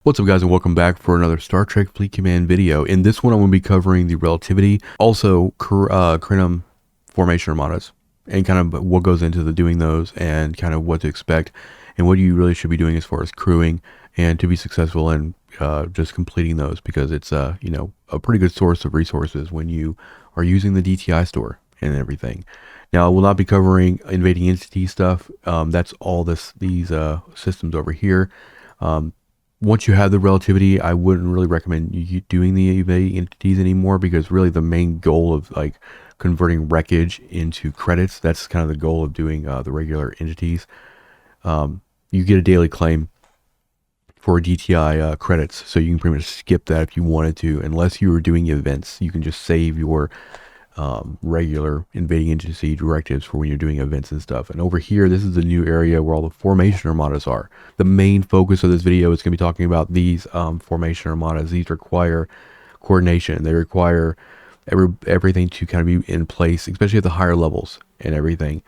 What's up, guys, and welcome back for another Star Trek Fleet Command video. In this one, I'm going to be covering the Relativity, also Krenim formation armadas, and kind of what goes into doing those, and kind of what to expect, and what you really should be doing as far as crewing, and to be successful in just completing those, because it's a pretty good source of resources when you are using the DTI store and everything. Now, I will not be covering invading entity stuff. That's all these systems over here. Once you have the Relativity, I wouldn't really recommend you doing the evading entities anymore, because really the main goal of like converting wreckage into credits, that's kind of the goal of doing the regular entities. You get a daily claim for DTI credits, so you can pretty much skip that if you wanted to, unless you were doing events. You can just save your regular invading entity directives for when you're doing events and stuff. And over here, this is the new area where all the formation armadas are. The main focus of this video is going to be talking about these formation armadas. These require coordination. They require everything to kind of be in place, especially at the higher levels and everything.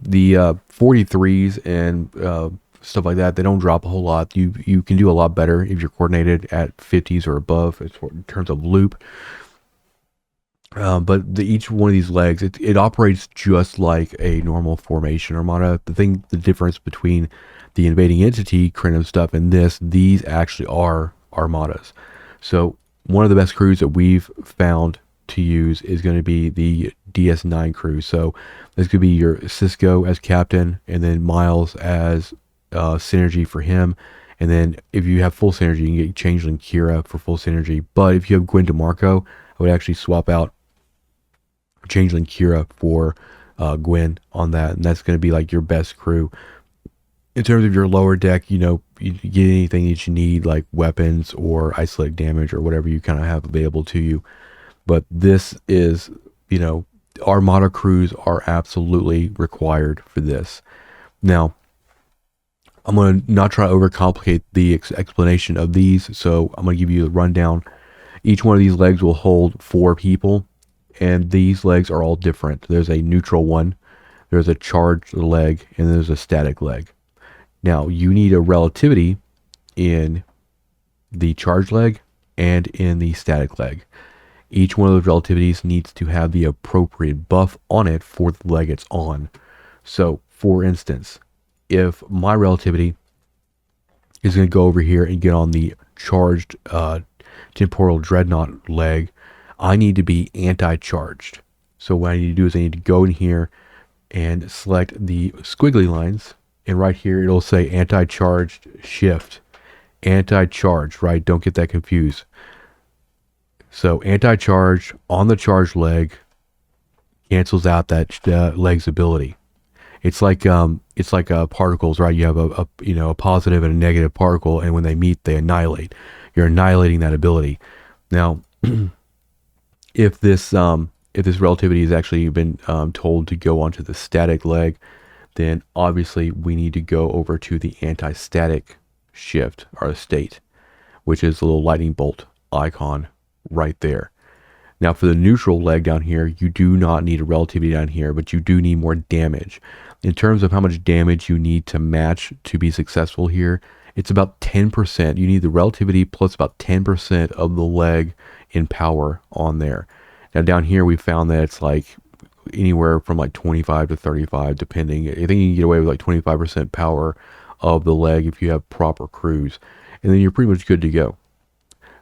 The 43s and stuff like that, they don't drop a whole lot. You can do a lot better if you're coordinated at 50s or above in terms of loop. But each one of these legs, it operates just like a normal formation armada. The difference between the invading entity Krenim stuff and these actually are armadas. So one of the best crews that we've found to use is going to be the DS9 crew. So this could be your Cisco as captain, and then Miles as synergy for him. And then if you have full synergy, you can get Changeling Kira for full synergy. But if you have Gwen DeMarco, I would actually swap out Changeling Kira for Gwen on that, and that's going to be like your best crew. In terms of your lower deck, you get anything that you need, like weapons or isolated damage or whatever you kind of have available to you. But this is, Armada crews are absolutely required for this. Now, I'm going to not try to overcomplicate the explanation of these, so I'm going to give you the rundown. Each one of these legs will hold 4 people. And these legs are all different. There's a neutral one, there's a charged leg, and there's a static leg. Now, you need a relativity in the charged leg and in the static leg. Each one of those relativities needs to have the appropriate buff on it for the leg it's on. So, for instance, if my relativity is going to go over here and get on the charged temporal dreadnought leg, I need to be anti-charged. So what I need to do is I need to go in here and select the squiggly lines, and right here it'll say anti-charged shift. Anti-charged, right? Don't get that confused. So anti-charged on the charged leg cancels out that leg's ability. It's like particles, right? You have a positive and a negative particle, and when they meet, they annihilate. You're annihilating that ability. Now, if this relativity has actually been told to go onto the static leg, then obviously we need to go over to the anti-static shift or state, which is the little lightning bolt icon right there. Now, for the neutral leg down here, you do not need a relativity down here, but you do need more damage. In terms of how much damage you need to match to be successful here, it's about 10%. You need the relativity plus about 10% of the leg in power on there. Now down here we found that it's like anywhere from like 25 to 35 depending. I think you can get away with like 25% power of the leg if you have proper crews, and then you're pretty much good to go.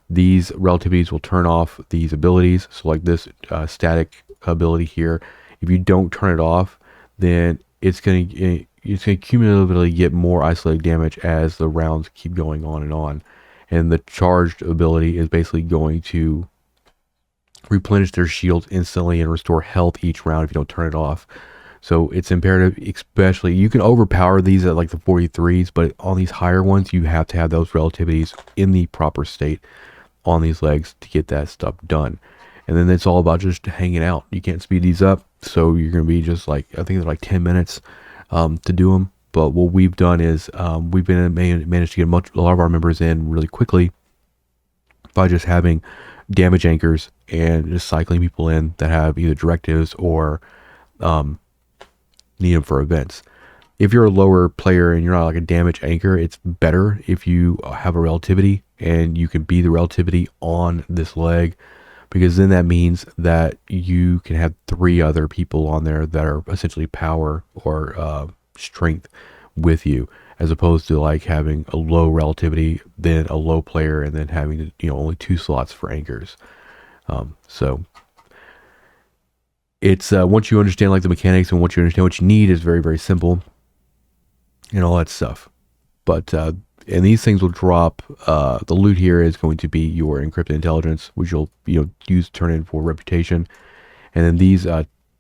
These relativities will turn off these abilities, so like this static ability here, if you don't turn it off, then it's going to cumulatively get more isolated damage as the rounds keep going on. And the charged ability is basically going to replenish their shields instantly and restore health each round if you don't turn it off. So it's imperative, especially, you can overpower these at like the 43s, but on these higher ones, you have to have those relativities in the proper state on these legs to get that stuff done. And then it's all about just hanging out. You can't speed these up, so you're going to be just like, I think it's like 10 minutes to do them. But what we've done is we've managed to get a lot of our members in really quickly by just having damage anchors and just cycling people in that have either directives or need them for events. If you're a lower player and you're not like a damage anchor, it's better if you have a relativity and you can be the Relativity on this leg, because then that means that you can have 3 other people on there that are essentially power or strength with you, as opposed to like having a low Relativity, then a low player, and then having only 2 slots for anchors. So it's once you understand like the mechanics and once you understand what you need, is very, very simple and all that stuff. But and these things will drop. The loot here is going to be your encrypted intelligence, which you'll use to turn in for reputation, and then these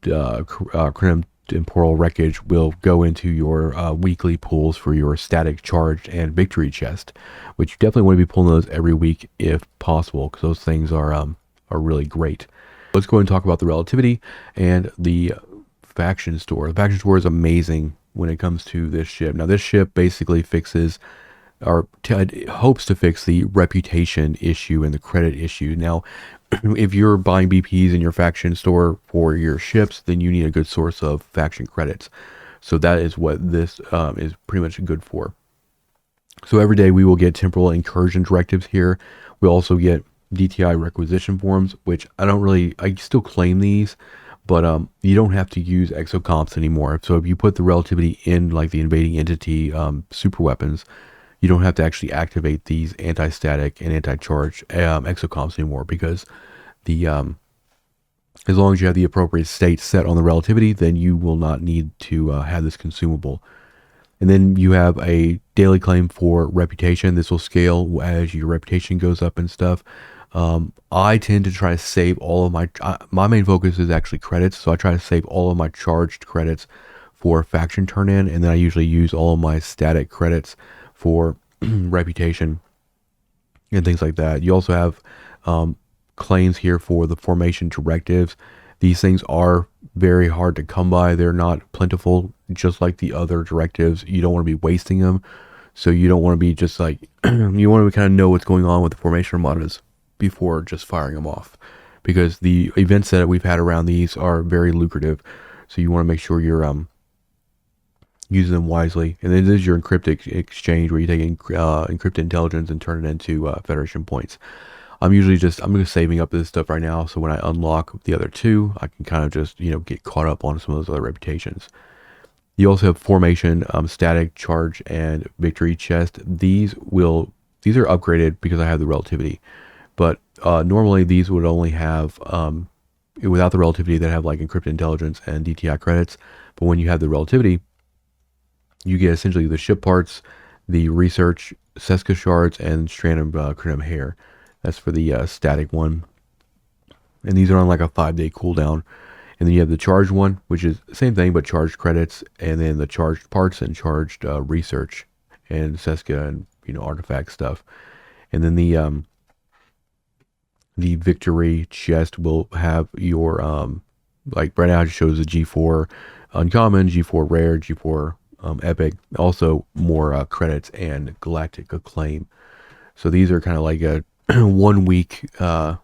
Krenim temporal wreckage will go into your weekly pools for your static, charged, and victory chest, which you definitely want to be pulling those every week if possible, because those things are really great. Let's go ahead and talk about the Relativity and the faction store. The faction store is amazing when it comes to this ship. Now, this ship basically fixes, or hopes to fix, the reputation issue and the credit issue. Now, if you're buying BPs in your faction store for your ships, then you need a good source of faction credits. So that is what this is pretty much good for. So every day we will get temporal incursion directives here. We also get DTI requisition forms, which I still claim these, but you don't have to use exocomps anymore. So if you put the Relativity in like the invading entity super weapons, you don't have to actually activate these anti-static and anti-charge exocomps anymore, because the as long as you have the appropriate state set on the Relativity, then you will not need to have this consumable. And then you have a daily claim for reputation. This will scale as your reputation goes up and stuff. I tend to try to save all of my main focus is actually credits, so I try to save all of my charged credits for faction turn in, and then I usually use all of my static credits for reputation and things like that. You also have claims here for the formation directives. These things are very hard to come by. They're not plentiful, just like the other directives. You don't want to be wasting them, so you don't want to be just like you want to kind of know what's going on with the formation armadas before just firing them off, because the events that we've had around these are very lucrative. So you want to make sure you're using them wisely. And then this is your encrypted exchange, where you take encrypted intelligence and turn it into Federation points. I'm just saving up this stuff right now, so when I unlock the other 2, I can kind of just get caught up on some of those other reputations. You also have formation, static, charge, and victory chest. These are upgraded because I have the Relativity. But normally these would only have, without the Relativity, that have like encrypted intelligence and DTI credits. But when you have the Relativity, you get essentially the ship parts, the research, Seska shards, and strand of Krenim hair. That's for the static one. And these are on like a 5-day cooldown. And then you have the charged one, which is the same thing, but charged credits. And then the charged parts and charged research and Seska and artifact stuff. And then the victory chest will have your like right now it shows the G4 uncommon, G4 rare, G4 epic, also more credits and galactic acclaim. So these are kind of like a 1 week pulls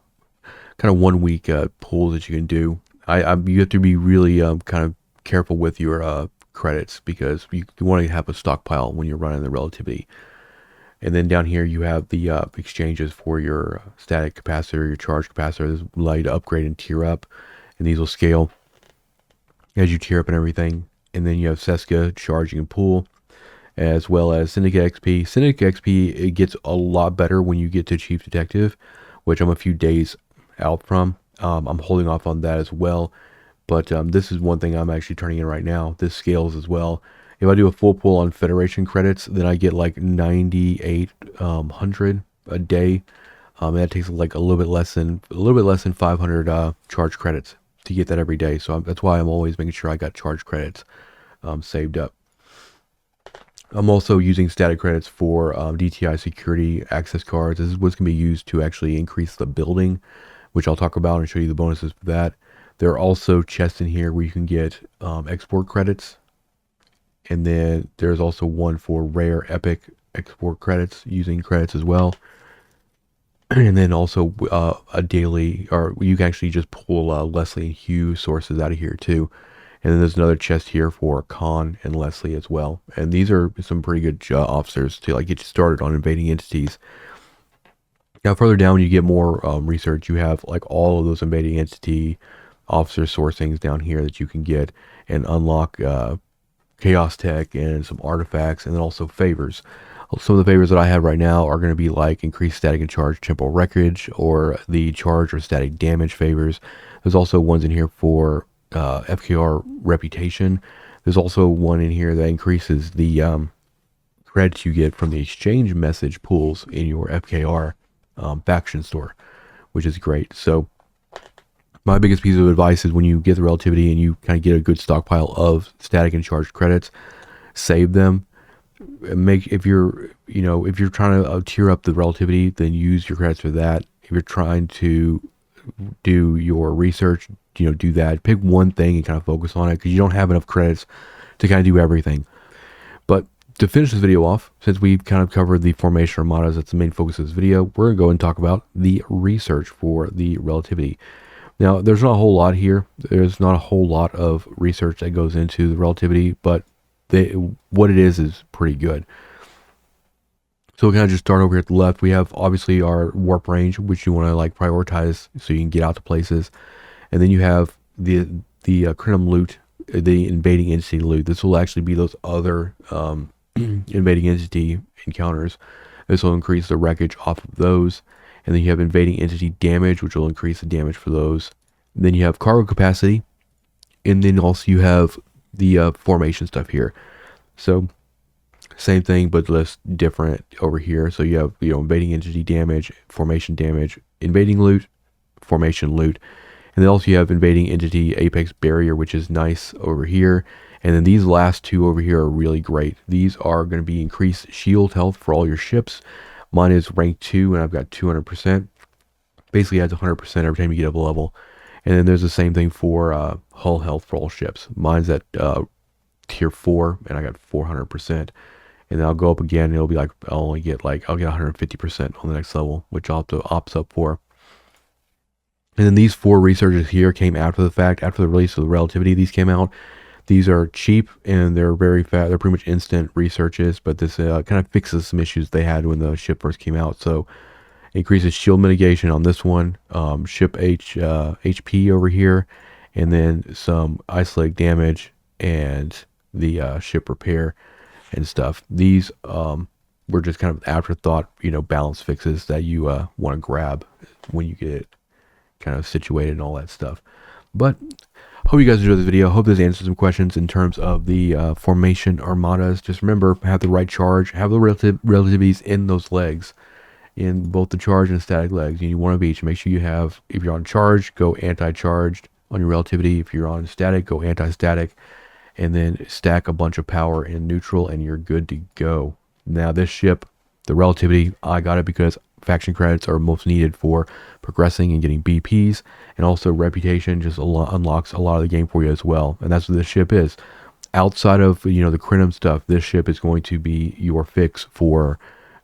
that you can do. You have to be really kind of careful with your credits, because you want to have a stockpile when you're running the Relativity. And then down here you have the exchanges for your static capacitor, your charge capacitor. This will allow you to upgrade and tier up, and these will scale as you tier up and everything. And then you have Seska, charging and pool, as well as Syndicate XP. Syndicate XP, it gets a lot better when you get to Chief Detective, which I'm a few days out from. I'm holding off on that as well, but this is one thing I'm actually turning in right now. This scales as well. If I do a full pull on Federation credits, then I get like 9,800 a day. That takes like a little bit less than 500 charge credits to get that every day. So that's why I'm always making sure I got charge credits saved up. I'm also using static credits for DTI security access cards. This is what's going to be used to actually increase the building, which I'll talk about and show you the bonuses for that. There are also chests in here where you can get export credits. And then there's also one for rare epic export credits, using credits as well. And then also a daily, or you can actually just pull Leslie and Hugh sources out of here too. And then there's another chest here for Khan and Leslie as well. And these are some pretty good officers to like get you started on invading entities. Now, further down, when you get more research, you have like all of those invading entity officer sourcings down here that you can get and unlock chaos tech and some artifacts, and then also favors. Some of the favors that I have right now are going to be like increased static and charge temporal wreckage, or the charge or static damage favors. There's also ones in here for FKR reputation. There's also one in here that increases the credits you get from the exchange message pools in your FKR faction store, which is great. So my biggest piece of advice is when you get the relativity and you kind of get a good stockpile of static and charged credits, save them. Make, if you're trying to tier up the relativity, then use your credits for that. If you're trying to do your research, do that. Pick one thing and kind of focus on it, because you don't have enough credits to kind of do everything. But to finish this video off, since we've kind of covered the formation armadas, that's the main focus of this video, we're going to go and talk about the research for the relativity. Now, there's not a whole lot here. There's not a whole lot of research that goes into the relativity, but what it is pretty good. So we'll kind of just start over here at the left. We have obviously our warp range, which you want to like prioritize so you can get out to places. And then you have the Krenim loot, the invading entity loot. This will actually be those other invading entity encounters. This will increase the wreckage off of those. And then you have invading entity damage, which will increase the damage for those. And then you have cargo capacity. And then also you have the formation stuff here. So same thing, but less different over here. So you have, invading entity damage, formation damage, invading loot, formation loot. And then also you have invading entity apex barrier, which is nice over here. And then these last two over here are really great. These are going to be increased shield health for all your ships. Mine is rank 2 and I've got 200%. Basically adds 100% every time you get up a level. And then there's the same thing for hull health for all ships. Mine's at tier 4 and I got 400%. And then I'll go up again and it'll be like, I'll get 150% on the next level, which I'll have to opt up for. And then these 4 researches here came after the fact, after the release of the relativity. These came out. These are cheap and they're very fast. They're pretty much instant researches, but this kind of fixes some issues they had when the ship first came out. So increases shield mitigation on this one, ship HP over here, and then some isolate damage and the ship repair and stuff. These were just kind of afterthought, balance fixes that you want to grab when you get it kind of situated and all that stuff. But hope you guys enjoyed this video. Hope this answers some questions in terms of the formation armadas. Just remember, have the right charge, have the relativities in those legs, in both the charge and static legs. You need one of each. Make sure you have, if you're on charge, go anti-charged on your relativity. If you're on static, go anti-static, and then stack a bunch of power in neutral and you're good to go. Now this ship, the relativity, I got it because faction credits are most needed for progressing and getting BPs, and also reputation just unlocks a lot of the game for you as well. And that's what this ship is. Outside of the Krenim stuff, this ship is going to be your fix for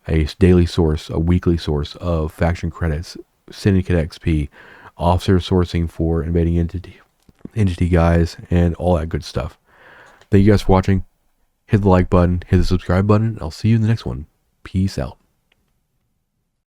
a daily source, a weekly source of faction credits, syndicate XP, officer sourcing for invading entity guys, and all that good stuff. Thank you guys for watching. Hit the like button, hit the subscribe button, and I'll see you in the next one. Peace out.